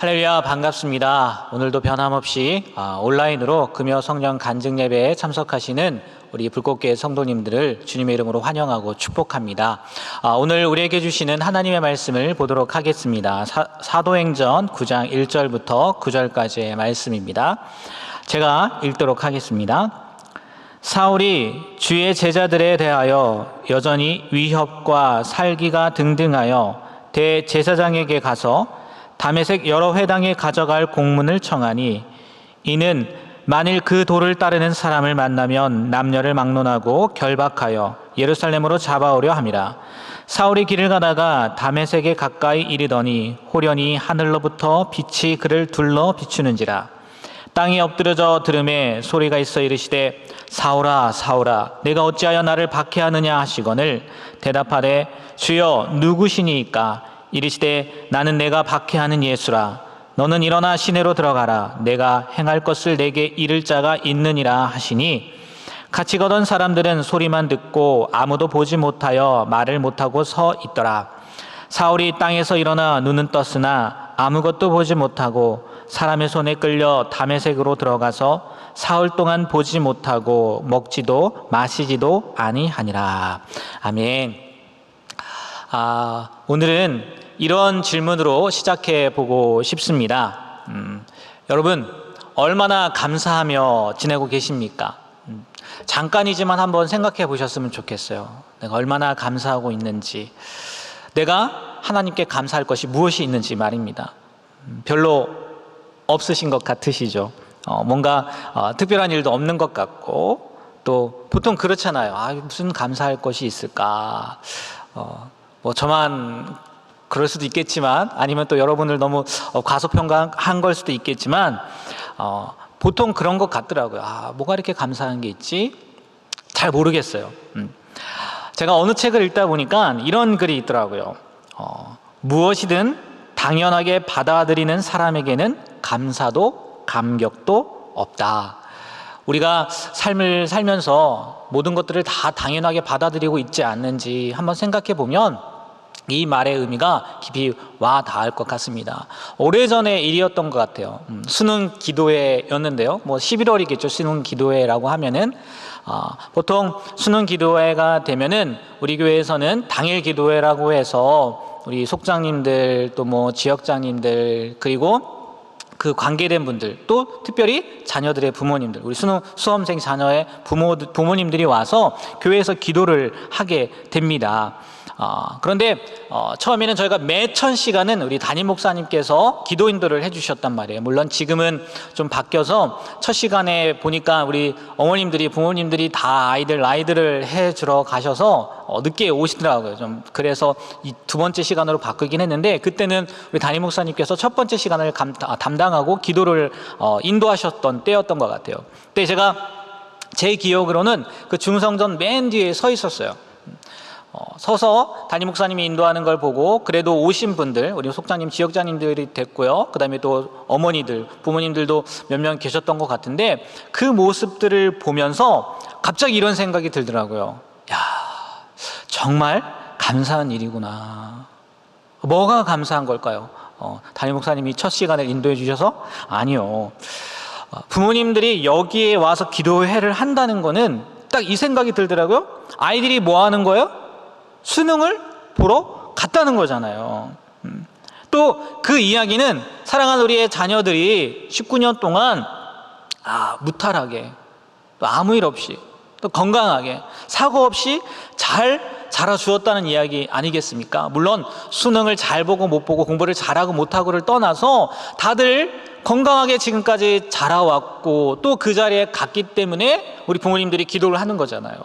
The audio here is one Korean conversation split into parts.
할렐루야, 반갑습니다. 오늘도 변함없이 온라인으로 금요 성령 간증 예배에 참석하시는 우리 불꽃교회 성도님들을 주님의 이름으로 환영하고 축복합니다. 오늘 우리에게 주시는 하나님의 말씀을 보도록 하겠습니다. 사도행전 9장 1절부터 9절까지의 말씀입니다. 제가 읽도록 하겠습니다. 사울이 주의 제자들에 대하여 여전히 위협과 살기가 등등하여 대제사장에게 가서 다메섹 여러 회당에 가져갈 공문을 청하니, 이는 만일 그 도를 따르는 사람을 만나면 남녀를 막론하고 결박하여 예루살렘으로 잡아오려 함이라. 사울이 길을 가다가 다메섹에 가까이 이르더니 호련히 하늘로부터 빛이 그를 둘러 비추는지라. 땅에 엎드려져 들음에 소리가 있어 이르시되, 사울아 사울아 내가 어찌하여 나를 박해하느냐 하시거늘, 대답하되 주여 누구시니이까? 이르시되 나는 내가 박해하는 예수라. 너는 일어나 시내로 들어가라. 내가 행할 것을 내게 이를 자가 있느니라 하시니, 같이 걷던 사람들은 소리만 듣고 아무도 보지 못하여 말을 못하고 서 있더라. 사울이 땅에서 일어나 눈은 떴으나 아무것도 보지 못하고 사람의 손에 끌려 다메섹으로 들어가서 사흘 동안 보지 못하고 먹지도 마시지도 아니하니라. 아멘. 오늘은 이런 질문으로 시작해 보고 싶습니다. 여러분, 얼마나 감사하며 지내고 계십니까? 잠깐이지만 한번 생각해 보셨으면 좋겠어요. 내가 얼마나 감사하고 있는지, 내가 하나님께 감사할 것이 무엇이 있는지 말입니다. 별로 없으신 것 같으시죠? 뭔가 특별한 일도 없는 것 같고, 또 보통 그렇잖아요. 무슨 감사할 것이 있을까? 저만 그럴 수도 있겠지만, 아니면 또 여러분을 너무 과소평가한 걸 수도 있겠지만, 보통 그런 것 같더라고요. 뭐가 이렇게 감사한 게 있지? 잘 모르겠어요. 제가 어느 책을 읽다 보니까 이런 글이 있더라고요. 무엇이든 당연하게 받아들이는 사람에게는 감사도 감격도 없다. 우리가 삶을 살면서 모든 것들을 다 당연하게 받아들이고 있지 않는지 한번 생각해 보면 이 말의 의미가 깊이 와 닿을 것 같습니다. 오래전의 일이었던 것 같아요. 수능 기도회였는데요. 11월이겠죠. 수능 기도회라고 하면은 보통 수능 기도회가 되면은 우리 교회에서는 당일 기도회라고 해서 우리 속장님들, 또 지역장님들, 그리고 그 관계된 분들, 또 특별히 자녀들의 부모님들, 우리 수험생 자녀의 부모님들이 와서 교회에서 기도를 하게 됩니다. 그런데 처음에는 저희가 매 1000시간은 우리 담임 목사님께서 기도 인도를 해주셨단 말이에요. 물론 지금은 좀 바뀌어서 첫 시간에 보니까 우리 어머님들이, 부모님들이 다 아이들을 해주러 가셔서 늦게 오시더라고요. 좀 그래서 이 두 번째 시간으로 바꾸긴 했는데, 그때는 우리 담임 목사님께서 첫 번째 시간을 담당하고 기도를 인도하셨던 때였던 것 같아요. 그때 제가 제 기억으로는 그 중성전 맨 뒤에 서 있었어요. 서서 담임 목사님이 인도하는 걸 보고, 그래도 오신 분들, 우리 속장님, 지역장님들이 됐고요. 그 다음에 또 어머니들, 부모님들도 몇 명 계셨던 것 같은데, 그 모습들을 보면서 갑자기 이런 생각이 들더라고요. 정말 감사한 일이구나. 뭐가 감사한 걸까요? 담임 목사님이 첫 시간을 인도해 주셔서? 아니요. 부모님들이 여기에 와서 기도회를 한다는 거는 딱 이 생각이 들더라고요. 아이들이 뭐 하는 거예요? 수능을 보러 갔다는 거잖아요. 또 그 이야기는 사랑하는 우리의 자녀들이 19년 동안 무탈하게, 또 아무 일 없이, 또 건강하게, 사고 없이 잘 자라주었다는 이야기 아니겠습니까? 물론 수능을 잘 보고 못 보고, 공부를 잘하고 못하고를 떠나서 다들 건강하게 지금까지 자라왔고, 또 그 자리에 갔기 때문에 우리 부모님들이 기도를 하는 거잖아요.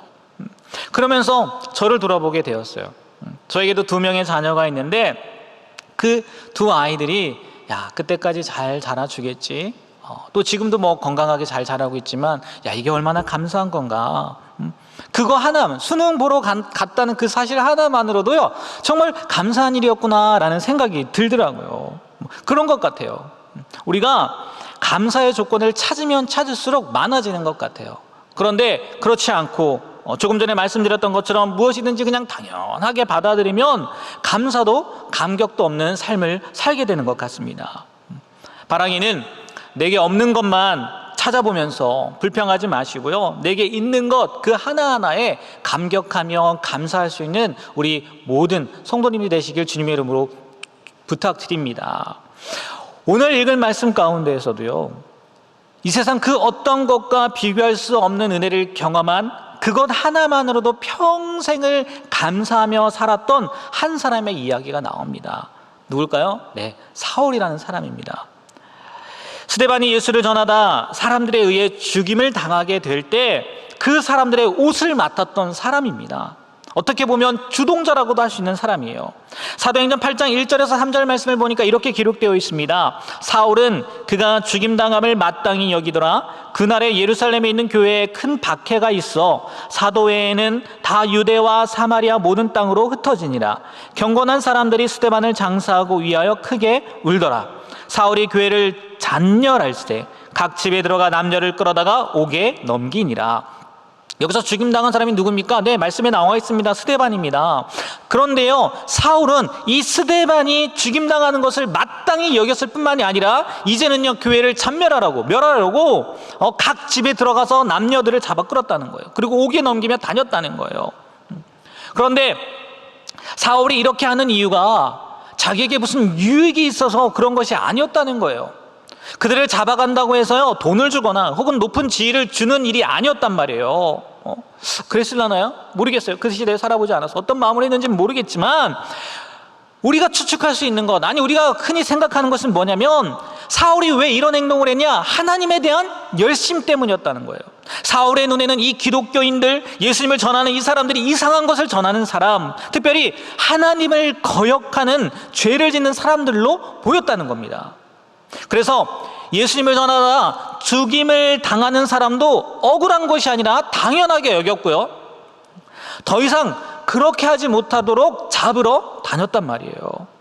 그러면서 저를 돌아보게 되었어요. 저에게도 2명의 자녀가 있는데, 그 두 아이들이 그때까지 잘 자라주겠지, 또 지금도 건강하게 잘 자라고 있지만, 이게 얼마나 감사한 건가. 그거 하나, 수능 보러 갔다는 그 사실 하나만으로도요, 정말 감사한 일이었구나라는 생각이 들더라고요. 그런 것 같아요. 우리가 감사의 조건을 찾으면 찾을수록 많아지는 것 같아요. 그런데 그렇지 않고 조금 전에 말씀드렸던 것처럼 무엇이든지 그냥 당연하게 받아들이면 감사도 감격도 없는 삶을 살게 되는 것 같습니다. 바라기는 내게 없는 것만 찾아보면서 불평하지 마시고요, 내게 있는 것 그 하나하나에 감격하며 감사할 수 있는 우리 모든 성도님이 되시길 주님의 이름으로 부탁드립니다. 오늘 읽을 말씀 가운데에서도요, 이 세상 그 어떤 것과 비교할 수 없는 은혜를 경험한 그것 하나만으로도 평생을 감사하며 살았던 한 사람의 이야기가 나옵니다. 누굴까요? 네, 사울이라는 사람입니다. 스데반이 예수를 전하다 사람들에 의해 죽임을 당하게 될 때 그 사람들의 옷을 맡았던 사람입니다. 어떻게 보면 주동자라고도 할 수 있는 사람이에요. 사도행전 8장 1절에서 3절 말씀을 보니까 이렇게 기록되어 있습니다. 사울은 그가 죽임당함을 마땅히 여기더라. 그날에 예루살렘에 있는 교회에 큰 박해가 있어 사도 외에는 다 유대와 사마리아 모든 땅으로 흩어지니라. 경건한 사람들이 스데반을 장사하고 위하여 크게 울더라. 사울이 교회를 잔멸할 때 각 집에 들어가 남녀를 끌어다가 옥에 넘기니라. 여기서 죽임당한 사람이 누굽니까? 네, 말씀에 나와 있습니다. 스데반입니다. 그런데요, 사울은 이 스데반이 죽임당하는 것을 마땅히 여겼을 뿐만이 아니라 이제는요, 교회를 잔멸하라고, 멸하려고 각 집에 들어가서 남녀들을 잡아 끌었다는 거예요. 그리고 옥에 넘기며 다녔다는 거예요. 그런데 사울이 이렇게 하는 이유가 자기에게 무슨 유익이 있어서 그런 것이 아니었다는 거예요. 그들을 잡아간다고 해서요, 돈을 주거나 혹은 높은 지위를 주는 일이 아니었단 말이에요. 그랬을라나요? 모르겠어요. 그 시대에 살아보지 않아서 어떤 마음을 했는지는 모르겠지만, 우리가 추측할 수 있는 것, 아니 우리가 흔히 생각하는 것은 뭐냐면, 사울이 왜 이런 행동을 했냐? 하나님에 대한 열심 때문이었다는 거예요. 사울의 눈에는 이 기독교인들, 예수님을 전하는 이 사람들이 이상한 것을 전하는 사람, 특별히 하나님을 거역하는 죄를 짓는 사람들로 보였다는 겁니다. 그래서 예수님을 전하다 죽임을 당하는 사람도 억울한 것이 아니라 당연하게 여겼고요, 더 이상 그렇게 하지 못하도록 잡으러 다녔단 말이에요.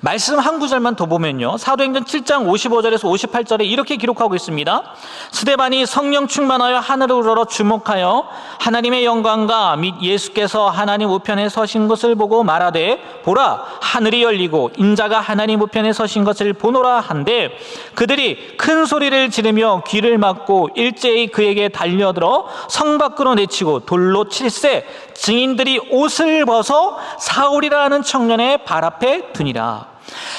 말씀 한 구절만 더 보면요, 사도행전 7장 55절에서 58절에 이렇게 기록하고 있습니다. 스데반이 성령 충만하여 하늘을 우러러 주목하여 하나님의 영광과 및 예수께서 하나님 우편에 서신 것을 보고 말하되, 보라, 하늘이 열리고 인자가 하나님 우편에 서신 것을 보노라 한데, 그들이 큰 소리를 지르며 귀를 막고 일제히 그에게 달려들어 성 밖으로 내치고 돌로 칠세 증인들이 옷을 벗어 사울이라는 청년의 발 앞에 두니라.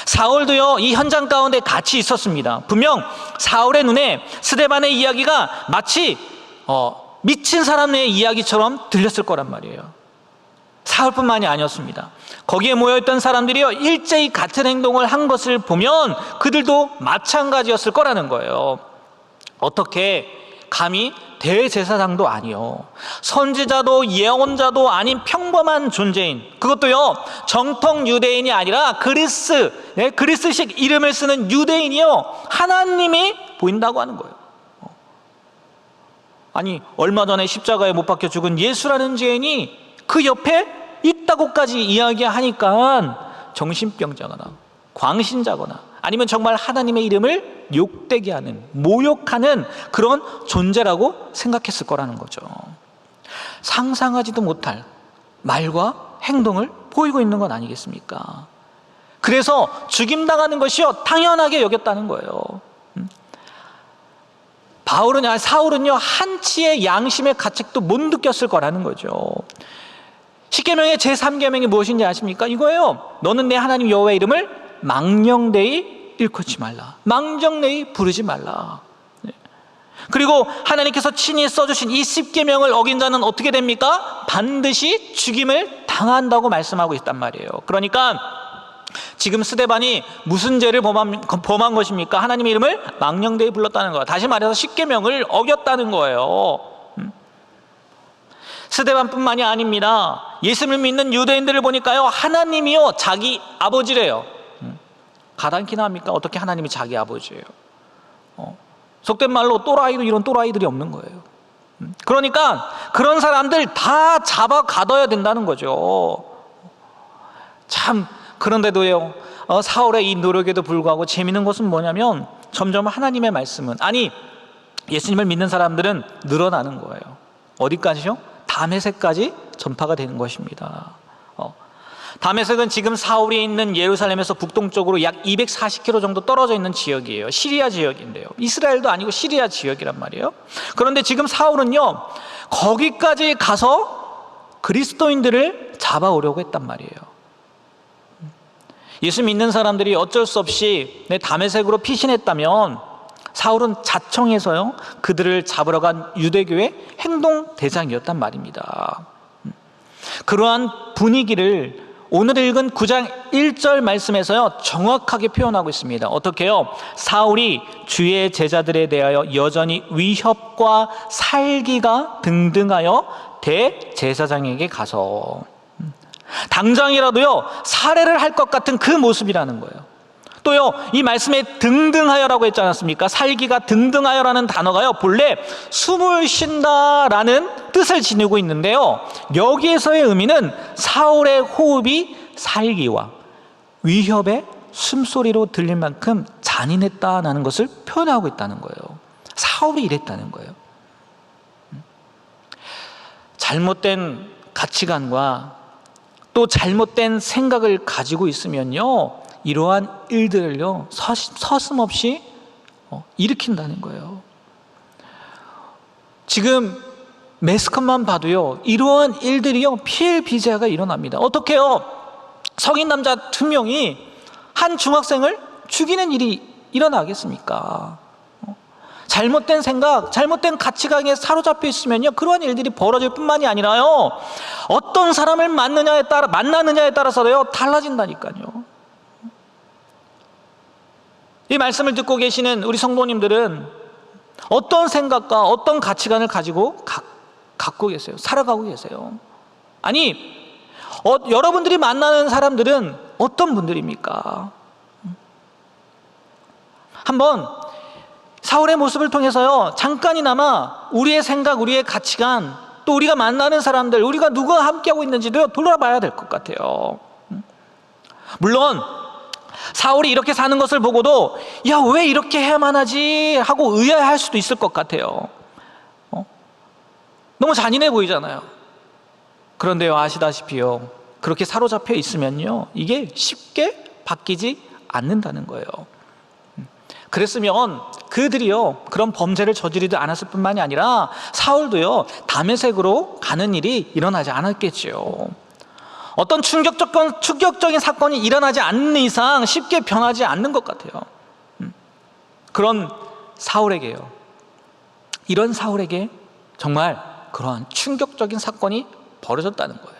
사울도요, 이 현장 가운데 같이 있었습니다. 분명 사울의 눈에 스데반의 이야기가 마치 미친 사람의 이야기처럼 들렸을 거란 말이에요. 사울뿐만이 아니었습니다. 거기에 모여있던 사람들이요, 일제히 같은 행동을 한 것을 보면 그들도 마찬가지였을 거라는 거예요. 어떻게 감히 대제사장도 아니요, 선지자도 예언자도 아닌 평범한 존재인, 그것도요 정통 유대인이 아니라 그리스식 이름을 쓰는 유대인이요, 하나님이 보인다고 하는 거예요. 아니, 얼마 전에 십자가에 못 박혀 죽은 예수라는 죄인이 그 옆에 있다고까지 이야기하니까 정신병자거나 광신자거나 아니면 정말 하나님의 이름을 욕되게 하는, 모욕하는 그런 존재라고 생각했을 거라는 거죠. 상상하지도 못할 말과 행동을 보이고 있는 건 아니겠습니까? 그래서 죽임당하는 것이요, 당연하게 여겼다는 거예요. 사울은요, 한치의 양심의 가책도 못 느꼈을 거라는 거죠. 십계명의 제3계명이 무엇인지 아십니까? 이거예요. 너는 내 하나님 여호와의 이름을 망령되이 일컫지 말라. 망령되이 부르지 말라. 그리고 하나님께서 친히 써주신 이 십계명을 어긴 자는 어떻게 됩니까? 반드시 죽임을 당한다고 말씀하고 있단 말이에요. 그러니까 지금 스데반이 무슨 죄를 범한 것입니까? 하나님의 이름을 망령되이 불렀다는 거예요. 다시 말해서 십계명을 어겼다는 거예요. 스데반뿐만이 아닙니다. 예수님을 믿는 유대인들을 보니까요, 하나님이요 자기 아버지래요. 가당키나 합니까? 어떻게 하나님이 자기 아버지예요? 속된 말로 또라이도 이런 또라이들이 없는 거예요. 그러니까 그런 사람들 다 잡아 가둬야 된다는 거죠. 참, 그런데도요, 사울의 이 노력에도 불구하고 재미있는 것은 뭐냐면, 점점 하나님의 말씀은, 아니 예수님을 믿는 사람들은 늘어나는 거예요. 어디까지요? 다메섹까지 전파가 되는 것입니다. 다메섹은 지금 사울이 있는 예루살렘에서 북동쪽으로 약 240km 정도 떨어져 있는 지역이에요. 시리아 지역인데요. 이스라엘도 아니고 시리아 지역이란 말이에요. 그런데 지금 사울은요, 거기까지 가서 그리스도인들을 잡아오려고 했단 말이에요. 예수 믿는 사람들이 어쩔 수 없이 내 다메섹으로 피신했다면 사울은 자청해서요, 그들을 잡으러 간 유대교의 행동 대장이었단 말입니다. 그러한 분위기를 오늘 읽은 9장 1절 말씀에서요, 정확하게 표현하고 있습니다. 어떻게요? 사울이 주의 제자들에 대하여 여전히 위협과 살기가 등등하여 대제사장에게 가서 당장이라도요, 살해를 할 것 같은 그 모습이라는 거예요. 또요, 이 말씀에 등등하여라고 했지 않았습니까? 살기가 등등하여라는 단어가요, 본래 숨을 쉰다라는 뜻을 지니고 있는데요, 여기에서의 의미는 사울의 호흡이 살기와 위협의 숨소리로 들릴 만큼 잔인했다는 것을 표현하고 있다는 거예요. 사울이 이랬다는 거예요. 잘못된 가치관과 또 잘못된 생각을 가지고 있으면요, 이러한 일들을요, 서슴없이 일으킨다는 거예요. 지금 매스컴만 봐도요, 이러한 일들이요, 피해비재가 일어납니다. 어떻게요? 성인 남자 2명이 한 중학생을 죽이는 일이 일어나겠습니까? 잘못된 생각, 잘못된 가치관에 사로잡혀 있으면요, 그러한 일들이 벌어질 뿐만이 아니라요, 어떤 사람을 만나느냐에 따라서요, 달라진다니까요. 이 말씀을 듣고 계시는 우리 성도님들은 어떤 생각과 어떤 가치관을 가지고 갖고 계세요? 살아가고 계세요? 아니, 여러분들이 만나는 사람들은 어떤 분들입니까? 한번 사울의 모습을 통해서요, 잠깐이나마 우리의 생각, 우리의 가치관, 또 우리가 만나는 사람들, 우리가 누구와 함께하고 있는지도 돌아봐야 될 것 같아요. 물론 사울이 이렇게 사는 것을 보고도 야, 왜 이렇게 해야만 하지 하고 의아해할 수도 있을 것 같아요. 너무 잔인해 보이잖아요. 그런데요, 아시다시피요, 그렇게 사로잡혀 있으면요, 이게 쉽게 바뀌지 않는다는 거예요. 그랬으면 그들이요, 그런 범죄를 저지르지 않았을 뿐만이 아니라 사울도요, 다메섹으로 가는 일이 일어나지 않았겠지요. 어떤 충격적인 사건이 일어나지 않는 이상 쉽게 변하지 않는 것 같아요. 그런 사울에게요, 이런 사울에게 정말 그러한 충격적인 사건이 벌어졌다는 거예요.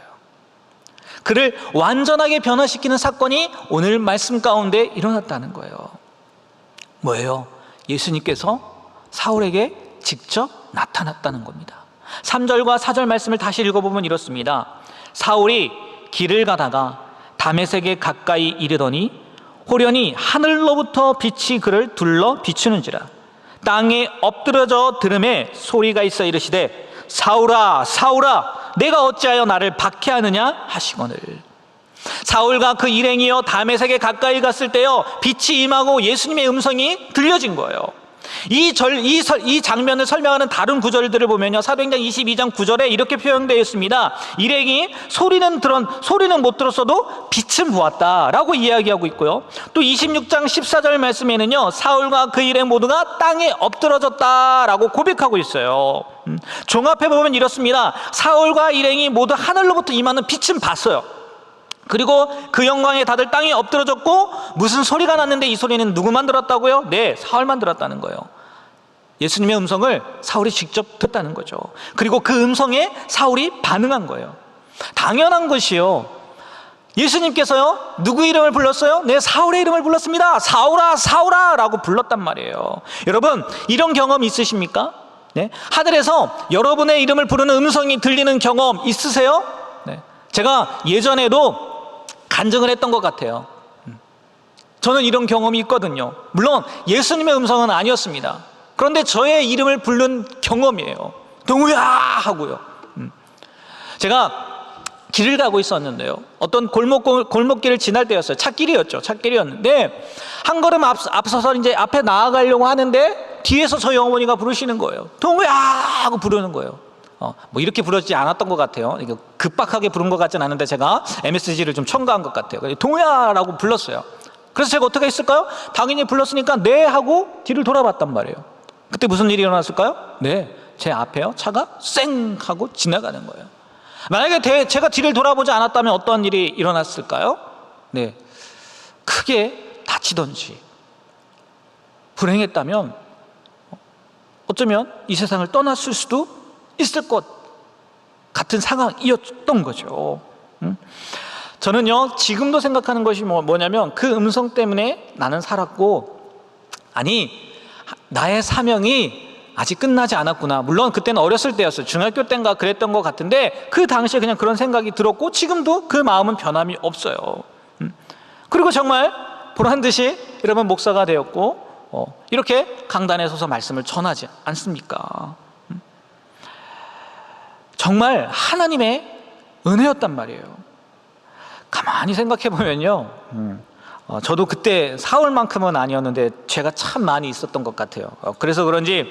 그를 완전하게 변화시키는 사건이 오늘 말씀 가운데 일어났다는 거예요. 뭐예요? 예수님께서 사울에게 직접 나타났다는 겁니다. 3절과 4절 말씀을 다시 읽어보면 이렇습니다. 사울이 길을 가다가 다메섹에 가까이 이르더니 호련히 하늘로부터 빛이 그를 둘러 비추는지라. 땅에 엎드러져 들음에 소리가 있어 이르시되 사울아 사울아 내가 어찌하여 나를 박해하느냐 하시거늘. 사울과 그 일행이요 다메섹에 가까이 갔을 때요 빛이 임하고 예수님의 음성이 들려진 거예요. 이 장면을 설명하는 다른 구절들을 보면요, 사도행전 22장 9절에 이렇게 표현되어 있습니다. 일행이 소리는 못 들었어도 빛은 보았다라고 이야기하고 있고요, 또 26장 14절 말씀에는요, 사울과 그 일행 모두가 땅에 엎드러졌다라고 고백하고 있어요. 종합해 보면 이렇습니다. 사울과 일행이 모두 하늘로부터 임하는 빛은 봤어요. 그리고 그 영광에 다들 땅에 엎드러졌고, 무슨 소리가 났는데 이 소리는 누구만 들었다고요? 네, 사울만 들었다는 거예요. 예수님의 음성을 사울이 직접 듣다는 거죠. 그리고 그 음성에 사울이 반응한 거예요. 당연한 것이요, 예수님께서요 누구 이름을 불렀어요? 네, 사울의 이름을 불렀습니다. 사울아 사울아 라고 불렀단 말이에요. 여러분, 이런 경험 있으십니까? 네? 하늘에서 여러분의 이름을 부르는 음성이 들리는 경험 있으세요? 네. 제가 예전에도 간증을 했던 것 같아요. 저는 이런 경험이 있거든요. 물론 예수님의 음성은 아니었습니다. 그런데 저의 이름을 부른 경험이에요. 동우야 하고요. 제가 길을 가고 있었는데요, 어떤 골목길을 지날 때였어요. 찾길이었는데 한 걸음 앞서서 이제 앞에 나아가려고 하는데 뒤에서 저희 어머니가 부르시는 거예요. 동우야 하고 부르는 거예요. 뭐 이렇게 부르지 않았던 것 같아요. 이거 급박하게 부른 것 같진 않은데 제가 MSG를 좀 첨가한 것 같아요. 동우야라고 불렀어요. 그래서 제가 어떻게 했을까요? 당연히 불렀으니까 네 하고 뒤를 돌아봤단 말이에요. 그때 무슨 일이 일어났을까요? 네, 제 앞에요 차가 쌩 하고 지나가는 거예요. 만약에 제가 뒤를 돌아보지 않았다면 어떠한 일이 일어났을까요? 네, 크게 다치던지 불행했다면 어쩌면 이 세상을 떠났을 수도 있을 것 같은 상황이었던 거죠. 저는요 지금도 생각하는 것이 뭐냐면 그 음성 때문에 나는 살았고, 아니 나의 사명이 아직 끝나지 않았구나. 물론 그때는 어렸을 때였어요. 중학교 때인가 그랬던 것 같은데 그 당시에 그냥 그런 생각이 들었고 지금도 그 마음은 변함이 없어요. 그리고 정말 보란듯이 여러분 목사가 되었고 이렇게 강단에 서서 말씀을 전하지 않습니까? 정말 하나님의 은혜였단 말이에요. 가만히 생각해 보면요, 저도 그때 사울만큼은 아니었는데 죄가 참 많이 있었던 것 같아요. 그래서 그런지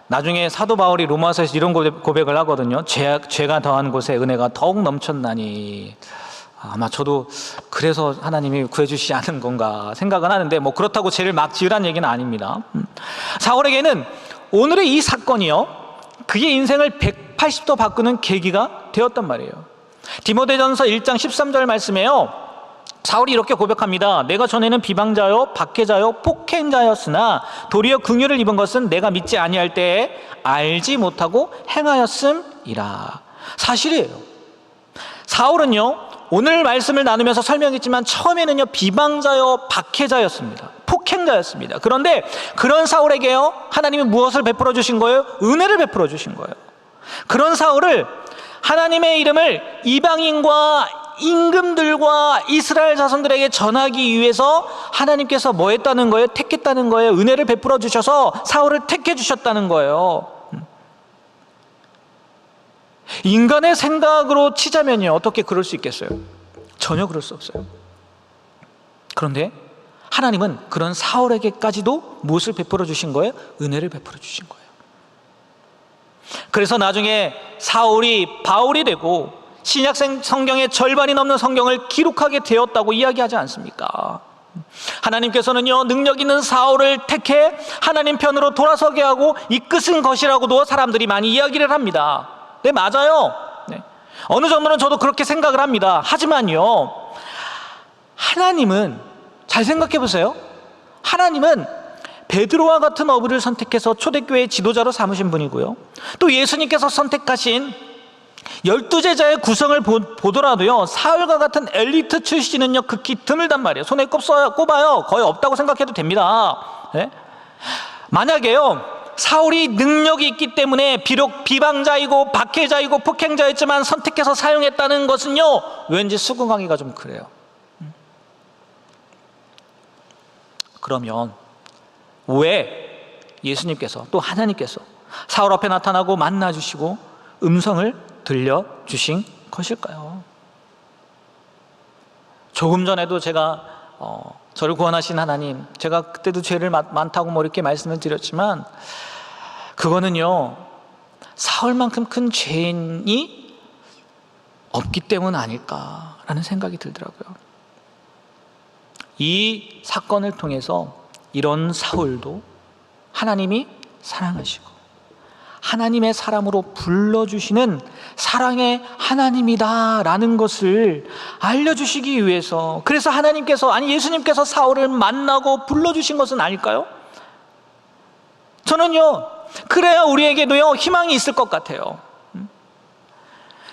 나중에 사도 바울이 로마서에서 이런 고백을 하거든요. 죄가 더한 곳에 은혜가 더욱 넘쳤나니. 아마 저도 그래서 하나님이 구해주시지 않은 건가 생각은 하는데, 뭐 그렇다고 죄를 막 지으란 얘기는 아닙니다. 사울에게는 오늘의 이 사건이요 그의 인생을 180도 바꾸는 계기가 되었단 말이에요. 디모데전서 1장 13절 말씀에요, 사울이 이렇게 고백합니다. 내가 전에는 비방자요 박해자요 폭행자였으나 도리어 긍휼을 입은 것은 내가 믿지 아니할 때에 알지 못하고 행하였음이라. 사실이에요. 사울은요 오늘 말씀을 나누면서 설명했지만 처음에는요 비방자요 박해자였습니다. 폭행자였습니다. 그런데 그런 사울에게요 하나님은 무엇을 베풀어 주신 거예요? 은혜를 베풀어 주신 거예요. 그런 사울을, 하나님의 이름을 이방인과 임금들과 이스라엘 자손들에게 전하기 위해서 하나님께서 뭐 했다는 거예요? 택했다는 거예요. 은혜를 베풀어 주셔서 사울을 택해 주셨다는 거예요. 인간의 생각으로 치자면요 어떻게 그럴 수 있겠어요? 전혀 그럴 수 없어요. 그런데 하나님은 그런 사울에게까지도 무엇을 베풀어 주신 거예요? 은혜를 베풀어 주신 거예요. 그래서 나중에 사울이 바울이 되고 신약 성경의 절반이 넘는 성경을 기록하게 되었다고 이야기하지 않습니까? 하나님께서는요 능력 있는 사울을 택해 하나님 편으로 돌아서게 하고 이끄신 것이라고도 사람들이 많이 이야기를 합니다. 네, 맞아요. 네. 어느 정도는 저도 그렇게 생각을 합니다. 하지만요 하나님은, 잘 생각해 보세요, 하나님은 베드로와 같은 어부를 선택해서 초대교회의 지도자로 삼으신 분이고요, 또 예수님께서 선택하신 12제자의 구성을 보더라도요 사울과 같은 엘리트 출신은요 극히 드물단 말이에요. 손에 꼽아요. 거의 없다고 생각해도 됩니다. 네? 만약에요 사울이 능력이 있기 때문에 비록 비방자이고 박해자이고 폭행자였지만 선택해서 사용했다는 것은요 왠지 수긍하기가 좀 그래요. 그러면 왜 예수님께서, 또 하나님께서 사울 앞에 나타나고 만나주시고 음성을 들려주신 것일까요? 조금 전에도 제가 저를 구원하신 하나님, 제가 그때도 죄를 많다고 뭐 이렇게 말씀을 드렸지만 그거는요 사울만큼 큰 죄인이 없기 때문 아닐까라는 생각이 들더라고요. 이 사건을 통해서 이런 사울도 하나님이 사랑하시고 하나님의 사람으로 불러주시는 사랑의 하나님이다라는 것을 알려주시기 위해서, 그래서 하나님께서, 아니 예수님께서 사울을 만나고 불러주신 것은 아닐까요? 저는요 그래야 우리에게도요 희망이 있을 것 같아요.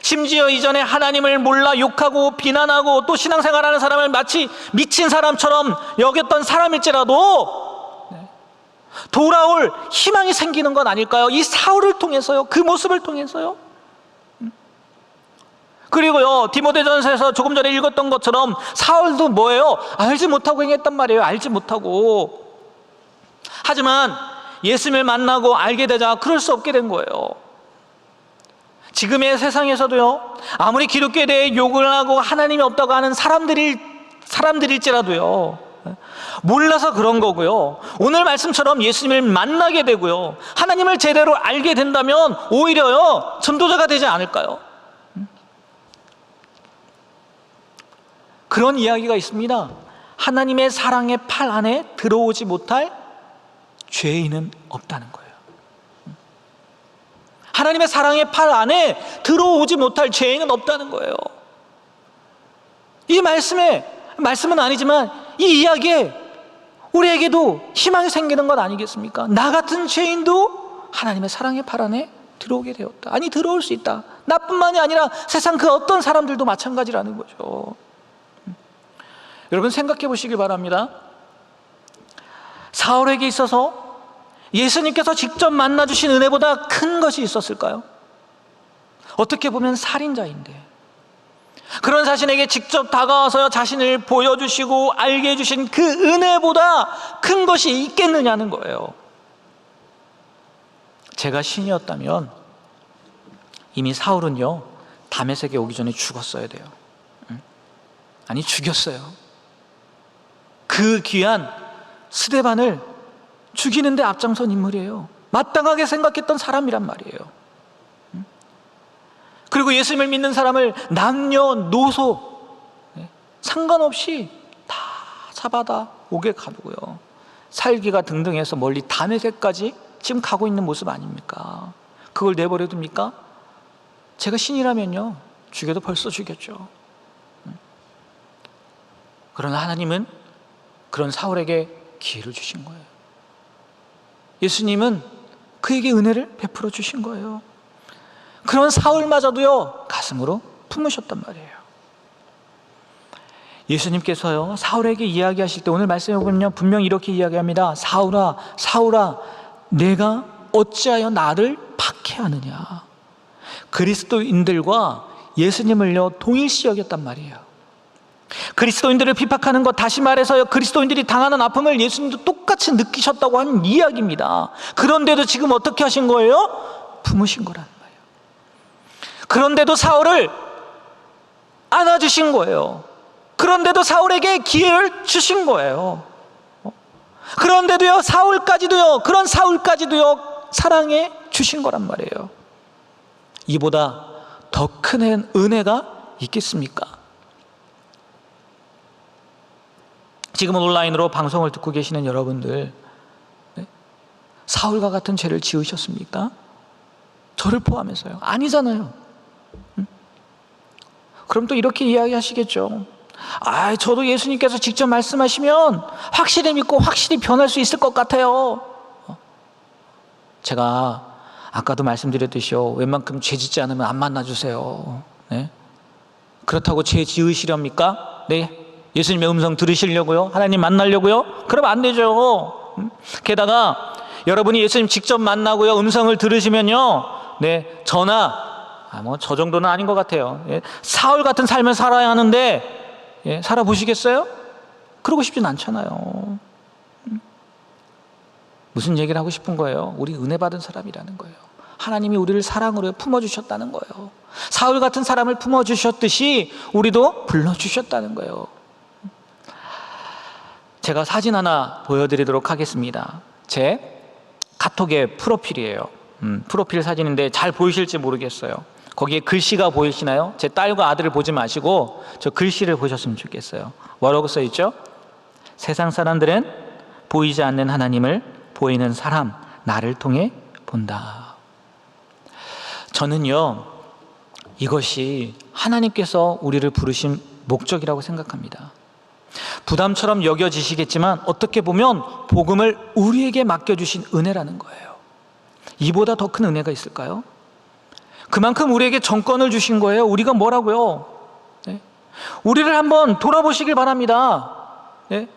심지어 이전에 하나님을 몰라 욕하고 비난하고 또 신앙생활하는 사람을 마치 미친 사람처럼 여겼던 사람일지라도 돌아올 희망이 생기는 건 아닐까요? 이 사울을 통해서요, 그 모습을 통해서요. 그리고요 디모데전서에서 조금 전에 읽었던 것처럼 사울도 뭐예요? 알지 못하고 행했단 말이에요. 알지 못하고. 하지만 예수님을 만나고 알게 되자 그럴 수 없게 된 거예요. 지금의 세상에서도요 아무리 기독교에 대해 욕을 하고 하나님이 없다고 하는 사람들일지라도요 몰라서 그런 거고요. 오늘 말씀처럼 예수님을 만나게 되고요. 하나님을 제대로 알게 된다면 오히려요, 전도자가 되지 않을까요? 그런 이야기가 있습니다. 하나님의 사랑의 팔 안에 들어오지 못할 죄인은 없다는 거예요. 하나님의 사랑의 팔 안에 들어오지 못할 죄인은 없다는 거예요. 이 말씀은 아니지만 이 이야기에 우리에게도 희망이 생기는 것 아니겠습니까? 나 같은 죄인도 하나님의 사랑의 팔 안에 들어오게 되었다. 아니, 들어올 수 있다. 나뿐만이 아니라 세상 그 어떤 사람들도 마찬가지라는 거죠. 여러분, 생각해 보시길 바랍니다. 사울에게 있어서 예수님께서 직접 만나주신 은혜보다 큰 것이 있었을까요? 어떻게 보면 살인자인데 그런 자신에게 직접 다가와서 자신을 보여주시고 알게 해주신 그 은혜보다 큰 것이 있겠느냐는 거예요. 제가 신이었다면 이미 사울은요, 다메섹에 오기 전에 죽었어야 돼요. 아니, 죽였어요. 그 귀한 스데반을 죽이는데 앞장선 인물이에요. 마땅하게 생각했던 사람이란 말이에요. 그리고 예수님을 믿는 사람을 남녀노소 상관없이 다 잡아다 옥에 가두고요, 살기가 등등해서 멀리 다메섹까지 지금 가고 있는 모습 아닙니까? 그걸 내버려 둡니까? 제가 신이라면요, 죽여도 벌써 죽였죠. 그러나 하나님은 그런 사울에게 기회를 주신 거예요. 예수님은 그에게 은혜를 베풀어 주신 거예요. 그런 사울마저도요, 가슴으로 품으셨단 말이에요. 예수님께서요, 사울에게 이야기하실 때 오늘 말씀해 보면요, 분명히 이렇게 이야기합니다. 사울아, 사울아, 내가 어찌하여 나를 박해하느냐. 그리스도인들과 예수님을요, 동일시 여겼단 말이에요. 그리스도인들을 비판하는 것, 다시 말해서요, 그리스도인들이 당하는 아픔을 예수님도 똑같이 느끼셨다고 하는 이야기입니다. 그런데도 지금 어떻게 하신 거예요? 품으신 거라는 거예요. 그런데도 사울을 안아주신 거예요. 그런데도 사울에게 기회를 주신 거예요. 그런데도요, 그런 사울까지도요, 사랑해 주신 거란 말이에요. 이보다 더 큰 은혜가 있겠습니까? 지금 온라인으로 방송을 듣고 계시는 여러분들, 사울과 같은 죄를 지으셨습니까? 저를 포함해서요. 아니잖아요. 그럼 또 이렇게 이야기하시겠죠. 저도 예수님께서 직접 말씀하시면 확실히 믿고 확실히 변할 수 있을 것 같아요. 제가 아까도 말씀드렸듯이요, 웬만큼 죄 짓지 않으면 안 만나주세요. 네? 그렇다고 죄 지으시렵니까? 네. 예수님의 음성 들으시려고요? 하나님 만나려고요? 그러면 안 되죠. 게다가 여러분이 예수님 직접 만나고요, 음성을 들으시면요, 네, 저나 저 정도는 아닌 것 같아요. 사울 같은 삶을 살아야 하는데, 살아보시겠어요? 그러고 싶진 않잖아요. 무슨 얘기를 하고 싶은 거예요? 우리 은혜 받은 사람이라는 거예요. 하나님이 우리를 사랑으로 품어주셨다는 거예요. 사울 같은 사람을 품어주셨듯이 우리도 불러주셨다는 거예요. 제가 사진 하나 보여드리도록 하겠습니다. 제 카톡의 프로필이에요. 프로필 사진인데 잘 보이실지 모르겠어요. 거기에 글씨가 보이시나요? 제 딸과 아들을 보지 마시고 저 글씨를 보셨으면 좋겠어요. 뭐라고 써있죠? 세상 사람들은 보이지 않는 하나님을 보이는 사람, 나를 통해 본다. 저는요, 이것이 하나님께서 우리를 부르신 목적이라고 생각합니다. 부담처럼 여겨지시겠지만 어떻게 보면 복음을 우리에게 맡겨주신 은혜라는 거예요. 이보다 더 큰 은혜가 있을까요? 그만큼 우리에게 정권을 주신 거예요. 우리가 뭐라고요? 네? 우리를 한번 돌아보시길 바랍니다. 네?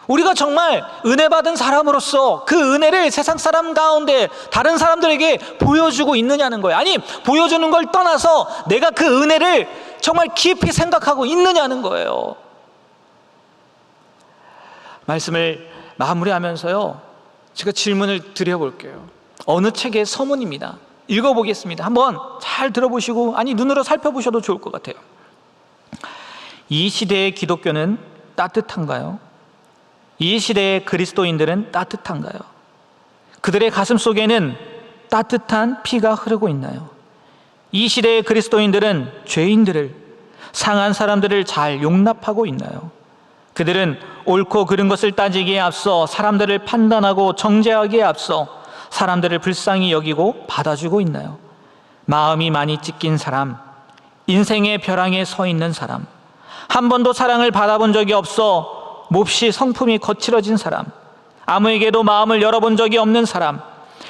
우리가 정말 은혜 받은 사람으로서 그 은혜를 세상 사람 가운데 다른 사람들에게 보여주고 있느냐는 거예요. 아니, 보여주는 걸 떠나서 내가 그 은혜를 정말 깊이 생각하고 있느냐는 거예요. 말씀을 마무리하면서요, 제가 질문을 드려볼게요. 어느 책의 서문입니다. 읽어보겠습니다. 한번 잘 들어보시고, 눈으로 살펴보셔도 좋을 것 같아요. 이 시대의 기독교는 따뜻한가요? 이 시대의 그리스도인들은 따뜻한가요? 그들의 가슴 속에는 따뜻한 피가 흐르고 있나요? 이 시대의 그리스도인들은 죄인들을, 상한 사람들을 잘 용납하고 있나요? 그들은 옳고 그른 것을 따지기에 앞서 사람들을 판단하고 정죄하기에 앞서 사람들을 불쌍히 여기고 받아주고 있나요? 마음이 많이 찢긴 사람, 인생의 벼랑에 서 있는 사람, 한 번도 사랑을 받아본 적이 없어 몹시 성품이 거칠어진 사람, 아무에게도 마음을 열어본 적이 없는 사람,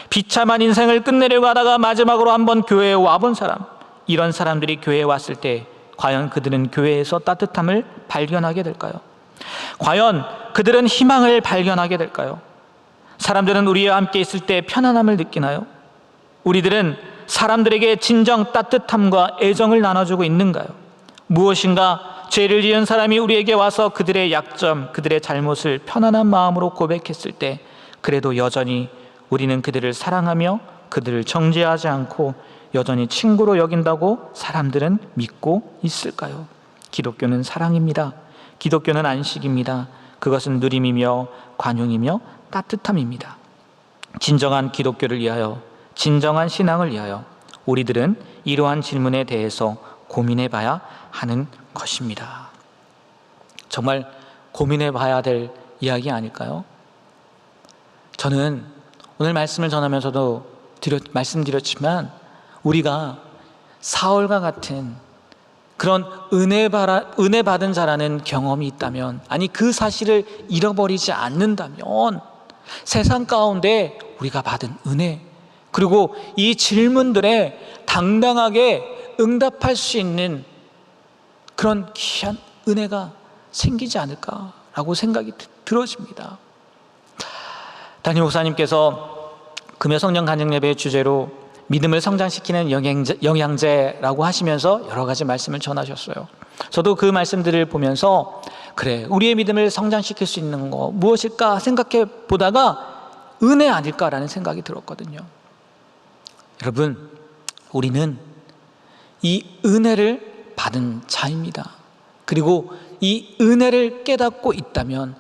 비참한 인생을 끝내려고 하다가 마지막으로 한번 교회에 와본 사람, 이런 사람들이 교회에 왔을 때 과연 그들은 교회에서 따뜻함을 발견하게 될까요? 과연 그들은 희망을 발견하게 될까요? 사람들은 우리와 함께 있을 때 편안함을 느끼나요? 우리들은 사람들에게 진정 따뜻함과 애정을 나눠주고 있는가요? 무엇인가 죄를 지은 사람이 우리에게 와서 그들의 약점, 그들의 잘못을 편안한 마음으로 고백했을 때 그래도 여전히 우리는 그들을 사랑하며 그들을 정죄하지 않고 여전히 친구로 여긴다고 사람들은 믿고 있을까요? 기독교는 사랑입니다. 기독교는 안식입니다. 그것은 누림이며 관용이며 따뜻함입니다. 진정한 기독교를 위하여, 진정한 신앙을 위하여 우리들은 이러한 질문에 대해서 고민해 봐야 하는 것입니다. 정말 고민해 봐야 될 이야기 아닐까요? 저는 오늘 말씀을 전하면서도 말씀드렸지만 우리가 사울과 같은 그런 은혜 받은 자라는 경험이 있다면, 아니 그 사실을 잃어버리지 않는다면 세상 가운데 우리가 받은 은혜, 그리고 이 질문들에 당당하게 응답할 수 있는 그런 귀한 은혜가 생기지 않을까라고 생각이 들어집니다. 담임 목사님께서 금요 성령 간증 예배의 주제로 믿음을 성장시키는 영양제라고 하시면서 여러 가지 말씀을 전하셨어요. 저도 그 말씀들을 보면서 그래, 우리의 믿음을 성장시킬 수 있는 거 무엇일까 생각해 보다가 은혜 아닐까라는 생각이 들었거든요. 여러분, 우리는 이 은혜를 받은 자입니다. 그리고 이 은혜를 깨닫고 있다면,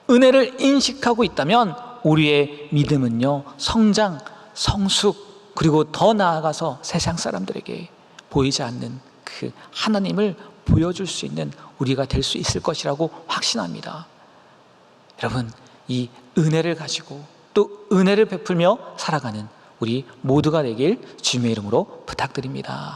은혜를 인식하고 있다면 우리의 믿음은요, 성장, 성숙, 그리고 더 나아가서 세상 사람들에게 보이지 않는 그 하나님을 보여줄 수 있는 우리가 될 수 있을 것이라고 확신합니다. 여러분, 이 은혜를 가지고 또 은혜를 베풀며 살아가는 우리 모두가 되길 주님의 이름으로 부탁드립니다.